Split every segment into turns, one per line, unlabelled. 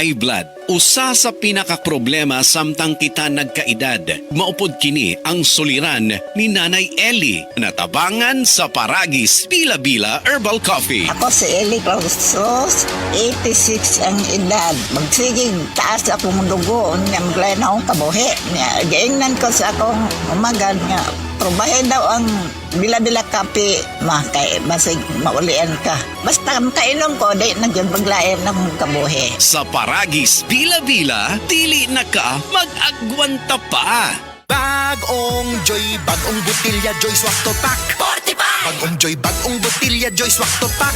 high blood, usa sa pinakaproblema samtang kita nagkaedad. Maupod kini ang suliran ni Nanay Ellie, natabangan sa Paragis Bila-Bila Herbal Coffee.
Ako si Eli Clausos, 86 ang edad. Magsigig taas akong dugo, niya maglayan akong kabuhi. Gaingnan ko sa akong umagad nga, probahe daw ang bila-bila kape, kay basig maulian ka. Basta kainom ko, di nagyan paglayan ng kabuhi.
Sa Paragis Bila-Bila, dili na ka mag-agwanta pa.
Bagong Joy, bagong butilya, Joy Swak to Pack 45! Bagong Joy, bagong butilya, Joy Swak to Pack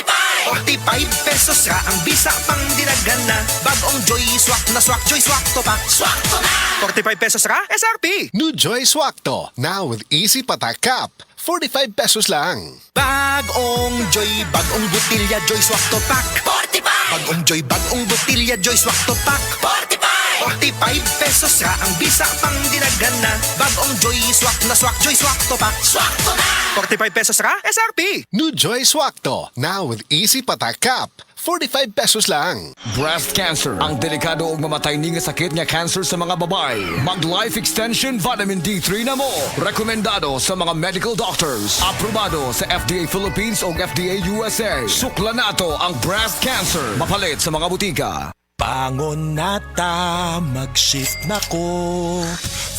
45! 45 pesos ra ang bisa pang dinagana. Bagong Joy Swak na Swak, Joy Swak to Pack. Swak to na! 45 pesos ra, SRP!
New Joy Swakto, now with easy patak cap. 45 pesos lang.
Bagong Joy, bagong butilya, Joy Swak to Pack 45! Bagong Joy, bagong butilya, Joy Swak to Pack 45! 45 pesos ra ang bisa pang dinagana. Bagong Joy Swak na Swak, Joy Swak to Pack. Swak to na! 45 pesos ra, SRP!
New Joy Swakto, now with easy patak cap. 45 pesos lang.
Breast cancer, ang delikado ug mamatay ni nga sakit nga cancer sa mga babae. Mag-life extension vitamin D3 na mo. Rekomendado sa mga medical doctors. Aprobado sa FDA Philippines o FDA USA. Sukla nato ang breast cancer. Mapalit sa mga butika.
Bangon nata, mag-shift na ko.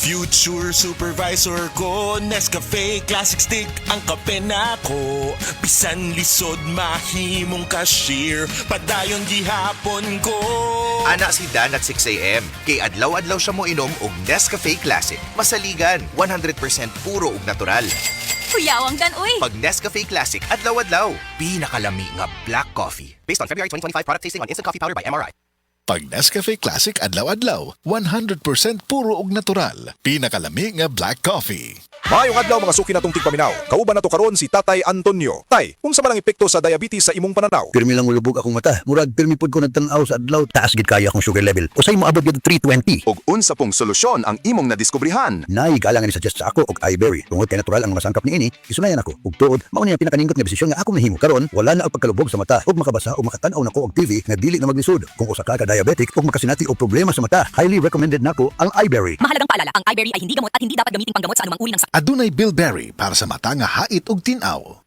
Future supervisor ko, Nescafe Classic Stick ang kape na ko. Bisan lisod mahimong cashier, padayon gihapon ko.
Ana si Dan at 6 a.m. Kay adlaw-adlaw siya mo inom og Nescafe Classic. Masaligan, 100% puro ug natural.
Kuyawang Dan, uy!
Pag Nescafe Classic, adlaw-adlaw. Pinakalami nga black coffee. Based on February 2025 product tasting on instant coffee powder by MRI.
Pag Nescafe Classic adlaw-adlaw, 100% puro ug natural. Pinakalami nga black coffee.
Maayong adlaw mga suki natong tigpaminaw. Kauban nato karon si Tatay Antonio. Tay, unsa man ang epekto sa diabetes sa imong pananaw?
Pirmi lang ulubog akong mata. Murag pirmi pud ko nagtan-aw sa adlaw. Taas gid kaya akong sugar level. Usay mo abot gid 320.
Og unsa pong solusyon ang imong nadiskubrihan?
Nay galang ni suggest sa ako og iBerry. Tungod kay natural ang mga sangkap niini, isunayan ako. Ug tuod, mao ni ang pinakaningkot nga desisyon nga akong nahimo karon. Wala na og pagkalubog sa mata ug makabasa ug makatan-aw nako og TV nga dili na maglisod. Kung usa ka diabetic ug makasinati og problema sa mata, highly recommended nako ang iBerry.
Mahalagang paalala, ang iBerry ay hindi gamot at hindi dapat gamitin panggamot sa anumang uri ng sakit.
Adunay bilberry para sa mata nga hait ug tin-aw.